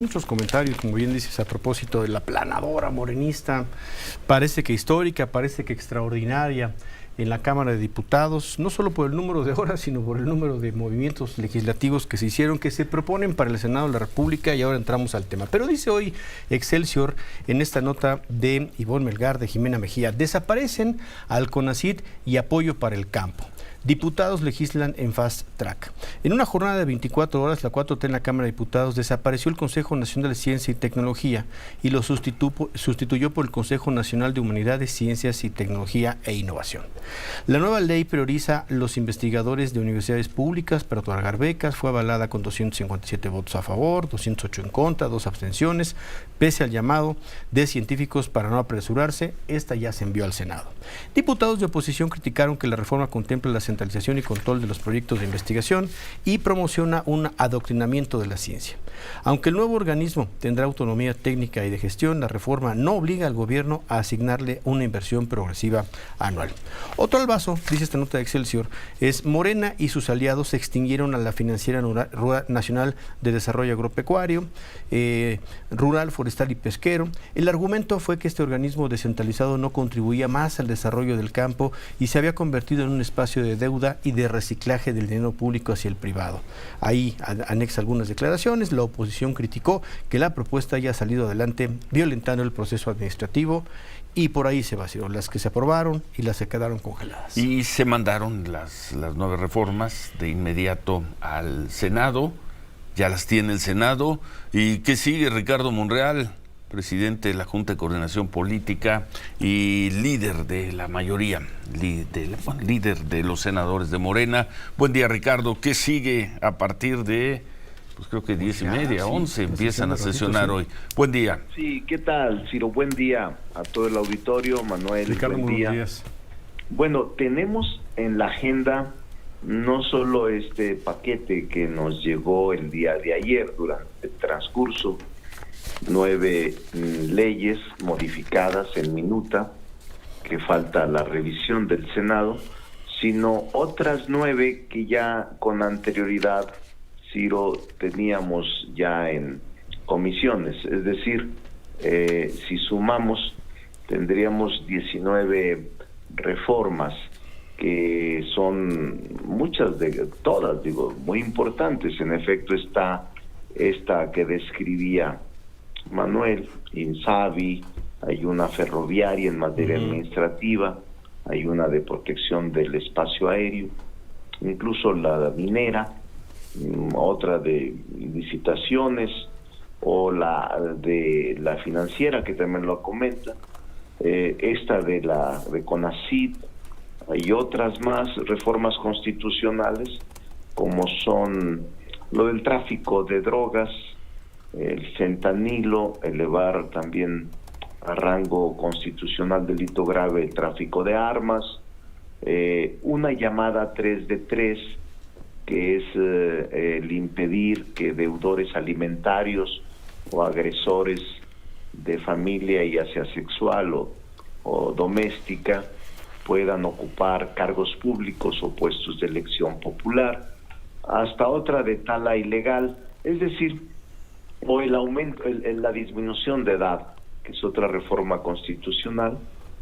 Muchos comentarios, como bien dices, a propósito de la planadora morenista, parece que histórica, parece que extraordinaria en la Cámara de Diputados, no solo por el número de horas, sino por el número de movimientos legislativos que se hicieron, que se proponen para el Senado de la República, y ahora entramos al tema. Pero dice hoy Excelsior, en esta nota de Ivonne Melgar, de Jimena Mejía, desaparecen al CONACYT y apoyo para el campo. Diputados legislan en fast track. En una jornada de 24 horas, la 4T en la Cámara de Diputados desapareció el Consejo Nacional de Ciencia y Tecnología y lo sustituyó por el Consejo Nacional de Humanidades, Ciencias y Tecnología e Innovación. La nueva ley prioriza los investigadores de universidades públicas para otorgar becas. Fue avalada con 257 votos a favor, 208 en contra, 2 abstenciones. Pese al llamado de científicos para no apresurarse, esta ya se envió al Senado. Diputados de oposición criticaron que la reforma contempla la centralización y control de los proyectos de investigación y promociona un adoctrinamiento de la ciencia. Aunque el nuevo organismo tendrá autonomía técnica y de gestión, la reforma no obliga al gobierno a asignarle una inversión progresiva anual. Otro albazo, dice esta nota de Excelsior, es Morena y sus aliados extinguieron a la Financiera Nacional de Desarrollo Agropecuario, Rural, Forestal y Pesquero. El argumento fue que este organismo descentralizado no contribuía más al desarrollo del campo y se había convertido en un espacio de deuda y de reciclaje del dinero público hacia el privado. Ahí anexa algunas declaraciones. La oposición criticó que la propuesta haya salido adelante violentando el proceso administrativo, y por ahí se vació las que se aprobaron y las que quedaron congeladas. Y se mandaron las 9 reformas de inmediato al Senado, ya las tiene el Senado. ¿Y qué sigue? Ricardo Monreal, presidente de la Junta de Coordinación Política y líder de la mayoría, líder de los senadores de Morena. Buen día, Ricardo. ¿Qué sigue a partir de, pues creo que 10:30, 11, empiezan a sesionar hoy? Buen día. Sí, ¿qué tal, Ciro? Buen día a todo el auditorio. Manuel, Ricardo, buen día. buenos días. Bueno, tenemos en la agenda no solo este paquete que nos llegó el día de ayer durante el transcurso, 9 leyes modificadas en minuta, que falta la revisión del Senado, sino otras 9 que ya con anterioridad, Ciro, teníamos ya en comisiones. Es decir, si sumamos, tendríamos 19 reformas, que son todas, muy importantes. En efecto, está esta que describía Manuel, INSABI, hay una ferroviaria en materia administrativa, hay una de protección del espacio aéreo, incluso la minera, otra de licitaciones, o la de la financiera, que también lo comenta, esta de CONACYT. Hay otras más reformas constitucionales, como son lo del tráfico de drogas, el fentanilo, elevar también a rango constitucional delito grave el tráfico de armas, una llamada 3 de 3, que es el impedir que deudores alimentarios o agresores de familia, ya sea sexual o doméstica, puedan ocupar cargos públicos o puestos de elección popular, hasta otra de tala ilegal, es decir, o el aumento, la disminución de edad, que es otra reforma constitucional,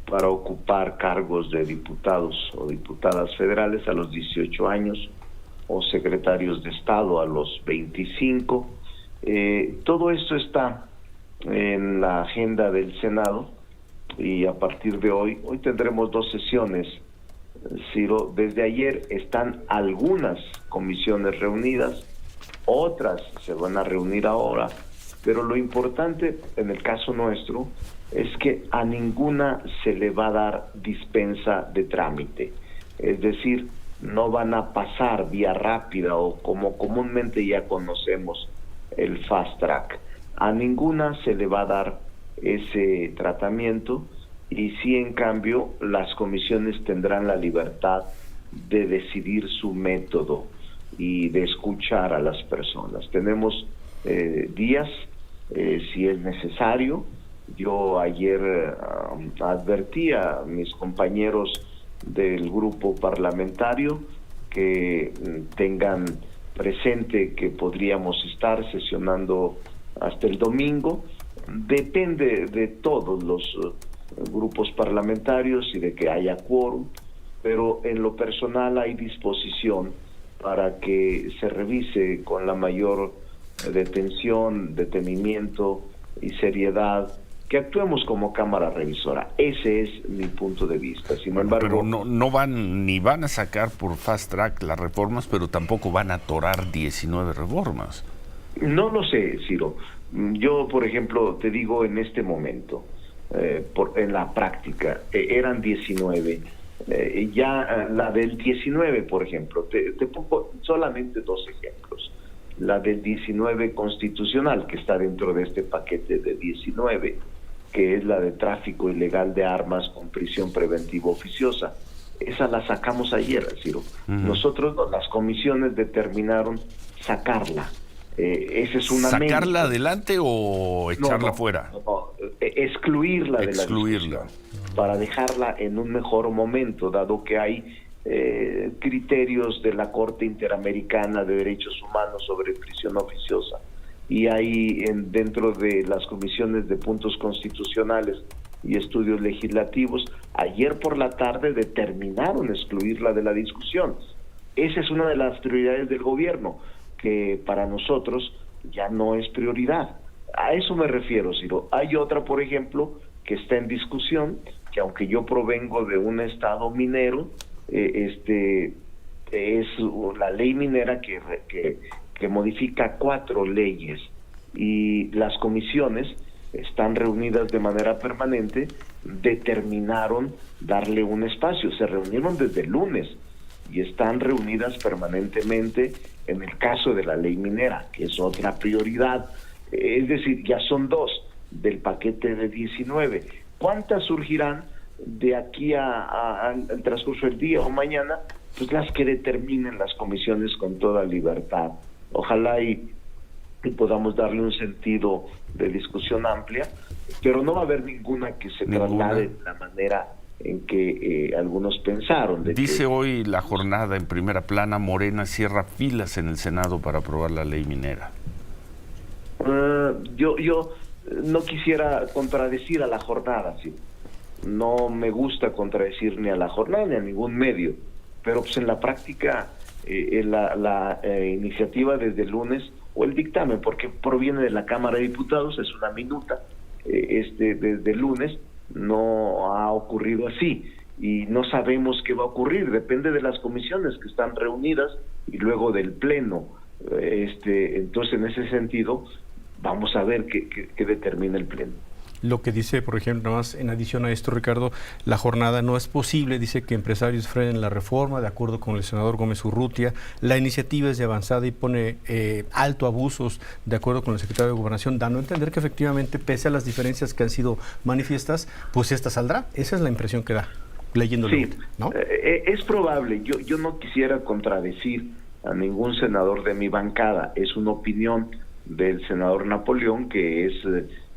para ocupar cargos de diputados o diputadas federales a los 18 años, o secretarios de Estado a los 25. Todo esto está en la agenda del Senado, y a partir de hoy tendremos 2 sesiones, Ciro. Desde ayer están algunas comisiones reunidas, otras se van a reunir ahora, pero lo importante en el caso nuestro es que a ninguna se le va a dar dispensa de trámite, es decir, no van a pasar vía rápida o como comúnmente ya conocemos el fast track. A ninguna se le va a dar ese tratamiento, y sí, en cambio, las comisiones tendrán la libertad de decidir su método y de escuchar a las personas. Tenemos días, si es necesario. Yo ayer advertí a mis compañeros del grupo parlamentario que tengan presente que podríamos estar sesionando hasta el domingo. Depende de todos los grupos parlamentarios y de que haya quórum, pero en lo personal hay disposición para que se revise con la mayor detenimiento y seriedad, que actuemos como Cámara Revisora. Ese es mi punto de vista. Sin embargo, pero no van a sacar por fast track las reformas, pero tampoco van a atorar 19 reformas. No lo sé, Ciro. Yo, por ejemplo, te digo en este momento, en la práctica, eran 19. La del 19, por ejemplo, te pongo solamente 2 ejemplos. La del 19 constitucional, que está dentro de este paquete de 19, que es la de tráfico ilegal de armas con prisión preventiva oficiosa. Esa la sacamos ayer, Ciro. Nosotros, las comisiones determinaron sacarla. Esa es una ¿Sacarla adelante o echarla fuera? Excluirla de la discusión, para dejarla en un mejor momento, dado que hay criterios de la Corte Interamericana de Derechos Humanos sobre prisión oficiosa, y hay dentro de las comisiones de puntos constitucionales y estudios legislativos, ayer por la tarde determinaron excluirla de la discusión. Esa es una de las prioridades del gobierno, que para nosotros ya no es prioridad. A eso me refiero, Ciro. Hay otra, por ejemplo, que está en discusión, que aunque yo provengo de un estado minero, es la ley minera que modifica 4 leyes, y las comisiones están reunidas de manera permanente, determinaron darle un espacio. Se reunieron desde el lunes y están reunidas permanentemente en el caso de la ley minera, que es otra prioridad. Es decir, ya son 2 del paquete de 19. ¿Cuántas surgirán de aquí al transcurso del día o mañana? Pues las que determinen las comisiones con toda libertad. Ojalá y podamos darle un sentido de discusión amplia, pero no va a haber ninguna que se traslade de la manera en que algunos pensaron. Dice hoy la jornada en primera plana, Morena cierra filas en el Senado para aprobar la ley minera. Yo no quisiera contradecir a la jornada, sí. No me gusta contradecir ni a la jornada ni a ningún medio, pero pues en la práctica la iniciativa desde el lunes, o el dictamen, porque proviene de la Cámara de Diputados, es una minuta, desde el lunes no ha ocurrido así, y no sabemos qué va a ocurrir, depende de las comisiones que están reunidas y luego del Pleno. Entonces, en ese sentido, vamos a ver qué determina el Pleno. Lo que dice, por ejemplo, más en adición a esto, Ricardo, la jornada no es posible, dice que empresarios frenen la reforma, de acuerdo con el senador Gómez Urrutia. La iniciativa es de avanzada y pone alto abusos, de acuerdo con el secretario de Gobernación, dando a entender que efectivamente, pese a las diferencias que han sido manifiestas, pues esta saldrá. Esa es la impresión que da, leyéndolo, sí, ¿no? Es probable. Yo no quisiera contradecir a ningún senador de mi bancada. Es una opinión del senador Napoleón, que es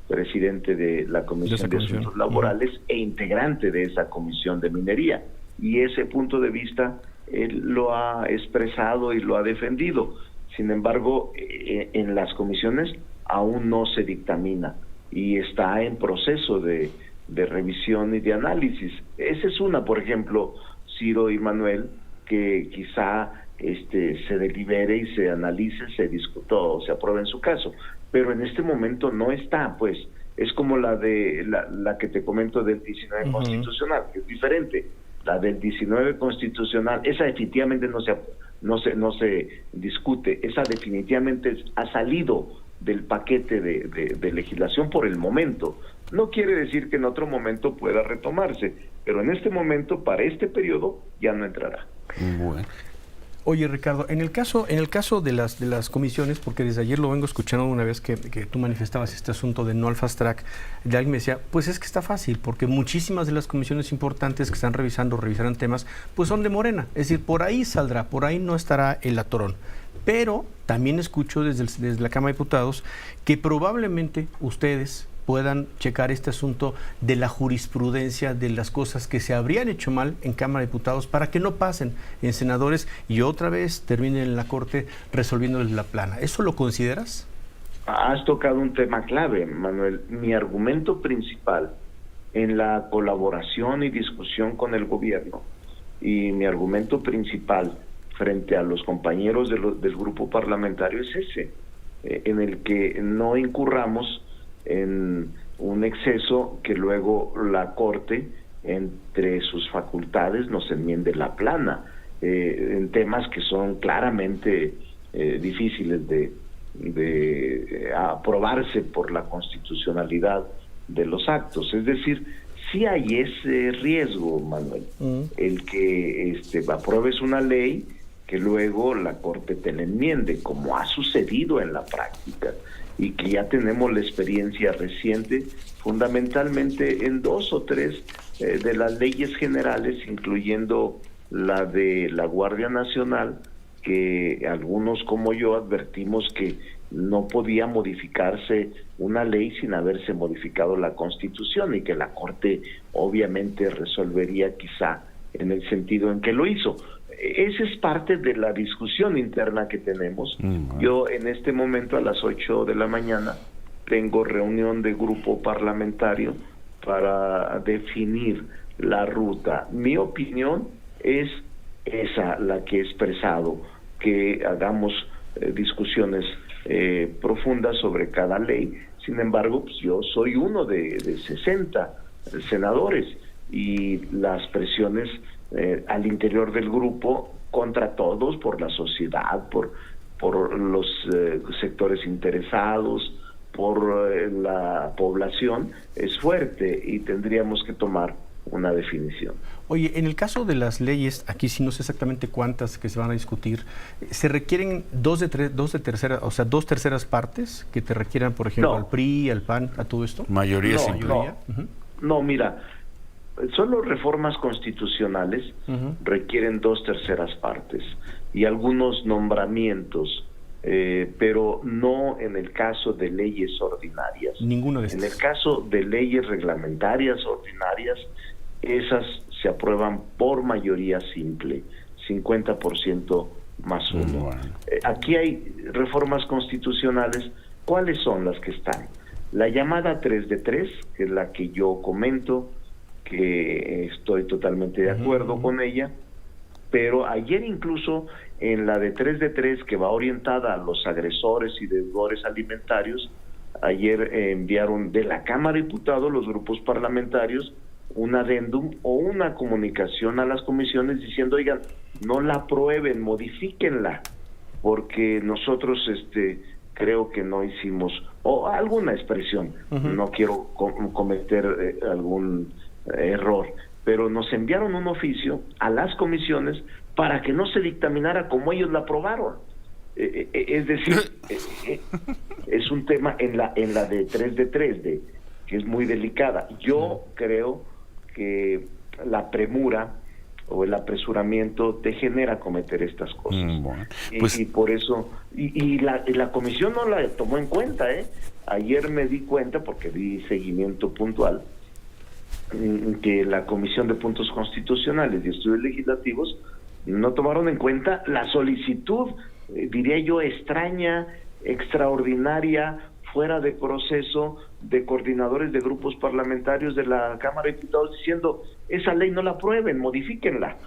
presidente de la Comisión de Asuntos Laborales e integrante de esa Comisión de Minería. Y ese punto de vista él lo ha expresado y lo ha defendido. Sin embargo, en las comisiones aún no se dictamina y está en proceso de revisión y de análisis. Esa es una, por ejemplo, Ciro y Manuel, que quizá se delibere y se analice, se discuta o se apruebe en su caso, pero en este momento no está, pues es como la que te comento del 19 constitucional, que es diferente. La del 19 constitucional, esa definitivamente no se discute, esa definitivamente ha salido del paquete de legislación por el momento. No quiere decir que en otro momento pueda retomarse, pero en este momento, para este periodo, ya no entrará. Bueno. Oye, Ricardo, en el caso de las comisiones, porque desde ayer lo vengo escuchando una vez que tú manifestabas este asunto de no al fast track, y alguien me decía, pues es que está fácil, porque muchísimas de las comisiones importantes que están revisarán temas, pues son de Morena, es decir, por ahí saldrá, por ahí no estará el atorón. Pero también escucho desde la Cámara de Diputados que probablemente ustedes puedan checar este asunto de la jurisprudencia, de las cosas que se habrían hecho mal en Cámara de Diputados para que no pasen en senadores y otra vez terminen en la Corte resolviéndoles la plana. ¿Eso lo consideras? Has tocado un tema clave, Manuel. Mi argumento principal en la colaboración y discusión con el gobierno, y mi argumento principal frente a los compañeros del grupo parlamentario es ese, en el que no incurramos en un exceso que luego la Corte, entre sus facultades, nos enmiende la plana, en temas que son claramente difíciles de aprobarse por la constitucionalidad de los actos. Es decir, sí hay ese riesgo, Manuel, el que apruebes una ley que luego la Corte te la enmiende, como ha sucedido en la práctica, y que ya tenemos la experiencia reciente, fundamentalmente en 2 o 3 de las leyes generales, incluyendo la de la Guardia Nacional, que algunos como yo advertimos que no podía modificarse una ley sin haberse modificado la Constitución, y que la Corte obviamente resolvería quizá en el sentido en que lo hizo. Esa es parte de la discusión interna que tenemos. Yo en este momento a las 8 de la mañana tengo reunión de grupo parlamentario para definir la ruta. Mi opinión es esa, la que he expresado, que hagamos discusiones profundas sobre cada ley. Sin embargo, pues yo soy uno de 60 senadores, y las presiones al interior del grupo contra todos, por la sociedad, por los sectores interesados, por la población, es fuerte, y tendríamos que tomar una definición. Oye, en el caso de las leyes, aquí sí no sé exactamente cuántas que se van a discutir, ¿se requieren dos terceras partes que te requieran, por ejemplo, al PRI, al PAN, a todo esto? Mayoría no, simple. No, mira, solo reformas constitucionales requieren 2/3 partes y algunos nombramientos, pero no en el caso de leyes ordinarias. Ninguno de estos. En el caso de leyes reglamentarias ordinarias, esas se aprueban por mayoría simple, 50% más 1. Bueno. Aquí hay reformas constitucionales. ¿Cuáles son las que están? La llamada 3 de 3, que es la que yo comento, que estoy totalmente de acuerdo con ella, pero ayer incluso en la de 3 de 3, que va orientada a los agresores y deudores alimentarios, ayer enviaron de la Cámara de Diputados los grupos parlamentarios un adendum o una comunicación a las comisiones diciendo, oigan, no la aprueben, modifíquenla, porque nosotros creo que no hicimos, o alguna expresión, no quiero cometer algún error, pero nos enviaron un oficio a las comisiones para que no se dictaminara como ellos la aprobaron. Es decir, es un tema en la de 3 de 3, que es muy delicada. Yo creo que la premura o el apresuramiento te genera cometer estas cosas. Bueno, pues, y por eso, y la comisión no la tomó en cuenta, Ayer me di cuenta, porque di seguimiento puntual, que la Comisión de Puntos Constitucionales y Estudios Legislativos no tomaron en cuenta la solicitud, diría yo, extraña, extraordinaria, fuera de proceso, de coordinadores de grupos parlamentarios de la Cámara de Diputados diciendo, esa ley no la aprueben, modifíquenla.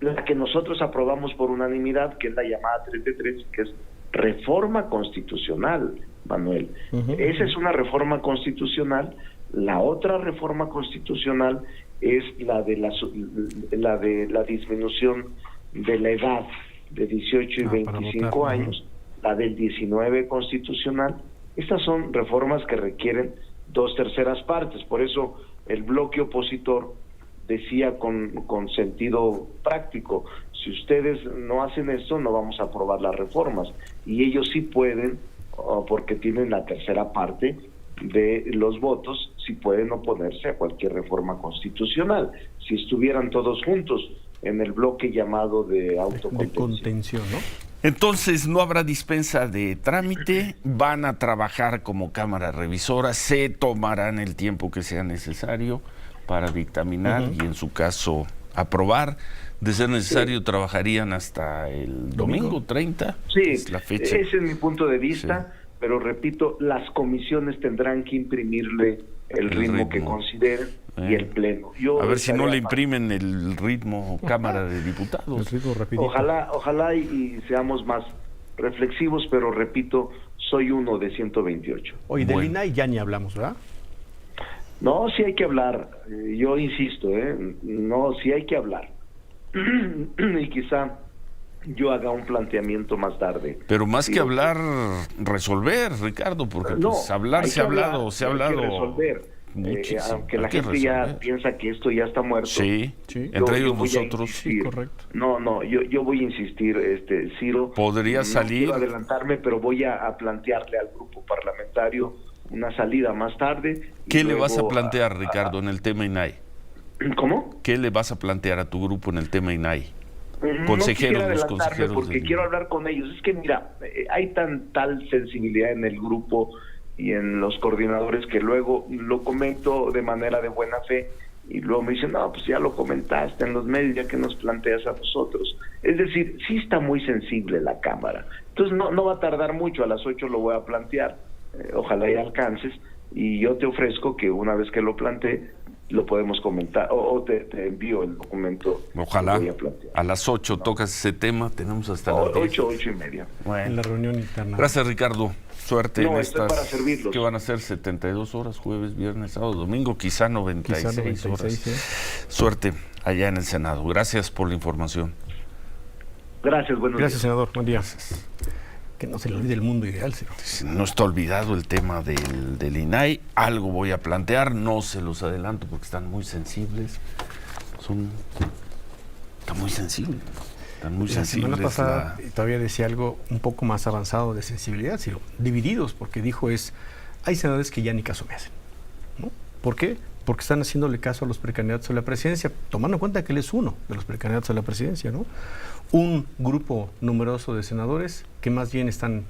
La que nosotros aprobamos por unanimidad, que es la llamada 3 de 3, que es reforma constitucional, Manuel. Esa es una reforma constitucional. La otra reforma constitucional es la de la disminución de la edad de 18 y 25 años, la del 19 constitucional. Estas son reformas que requieren 2/3 partes. Por eso el bloque opositor decía con sentido práctico, si ustedes no hacen esto, no vamos a aprobar las reformas. Y ellos sí pueden, porque tienen la tercera parte de los votos, si pueden oponerse a cualquier reforma constitucional. Si estuvieran todos juntos en el bloque llamado de autocontención, ¿no? Entonces no habrá dispensa de trámite, van a trabajar como Cámara Revisora, se tomarán el tiempo que sea necesario para dictaminar y en su caso aprobar. De ser necesario, trabajarían hasta el domingo 30. Sí, es la fecha. Ese es mi punto de vista. pero repito, las comisiones tendrán que imprimirle el ritmo que consideren y el Pleno. A ver si no le imprimen el ritmo Cámara de Diputados. El ritmo rapidito. Ojalá y seamos más reflexivos, pero repito, soy uno de 128. Oye, Bueno. del INAI ya ni hablamos, ¿verdad? No, sí hay que hablar. Yo insisto, no, sí hay que hablar. Y quizá yo haga un planteamiento más tarde. Pero más que hablar, resolver, Ricardo, porque No, pues hablar hay se ha que hablar, hablado, se ha hay que hablado resolver. muchísimo. Aunque la Hay que gente ya resolver. piensa que esto ya está muerto. Sí, Sí. entre Yo ellos voy a nosotros. insistir. Correcto. No, yo voy a insistir, Ciro. Podría No salir. quiero adelantarme, pero voy a plantearle al grupo parlamentario una salida más tarde. y ¿Qué le luego vas a plantear, Ricardo, en el tema INAI? ¿Cómo? ¿Qué le vas a plantear a tu grupo en el tema INAI? No Consejeros, quisiera los adelantarme consejeros porque del- quiero hablar con ellos. Es que mira, hay tal sensibilidad en el grupo y en los coordinadores que luego lo comento de manera de buena fe y luego me dicen, no, pues ya lo comentaste en los medios, ya que nos planteas a nosotros. Es decir, sí está muy sensible la Cámara. Entonces no va a tardar mucho, a las 8 lo voy a plantear, ojalá y alcances, y yo te ofrezco que una vez que lo plantee, lo podemos comentar, o te envío el documento. Ojalá. que voy a plantear. A las 8 tocas ese tema, tenemos hasta las 10. 8 y media. En Bueno. la reunión interna. Gracias, Ricardo. Suerte No, en estoy estas. para servirlos. ¿Qué van a ser? 72 horas, jueves, viernes, sábado, domingo, quizá 96, Quizá 96, horas. sí. Suerte allá en el Senado. Gracias por la información. Gracias, buenos Gracias, días. senador. Buen día. Que no se le olvide el mundo ideal, Ciro. No está olvidado el tema del INAI. Algo voy a plantear, no se los adelanto porque están muy sensibles. Están muy sensibles. Están muy La sensibles. semana pasada todavía decía algo un poco más avanzado de sensibilidad, Ciro. Divididos, porque dijo hay senadores que ya ni caso me hacen, ¿no? ¿Por qué? Porque están haciéndole caso a los precandidatos a la presidencia, tomando en cuenta que él es uno de los precandidatos a la presidencia, ¿no? Un grupo numeroso de senadores que más bien están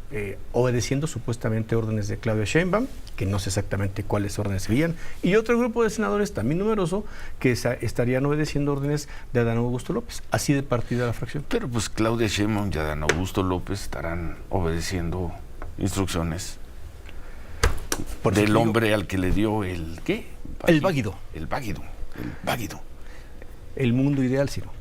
obedeciendo supuestamente órdenes de Claudia Sheinbaum, que no sé exactamente cuáles órdenes serían, y otro grupo de senadores también numeroso que estarían obedeciendo órdenes de Adán Augusto López, así de partida la fracción. Pero pues Claudia Sheinbaum y Adán Augusto López estarán obedeciendo instrucciones Por eso del digo, hombre al que le dio el ¿qué? El váguido. El váguido. El váguido. el mundo ideal, Ciro.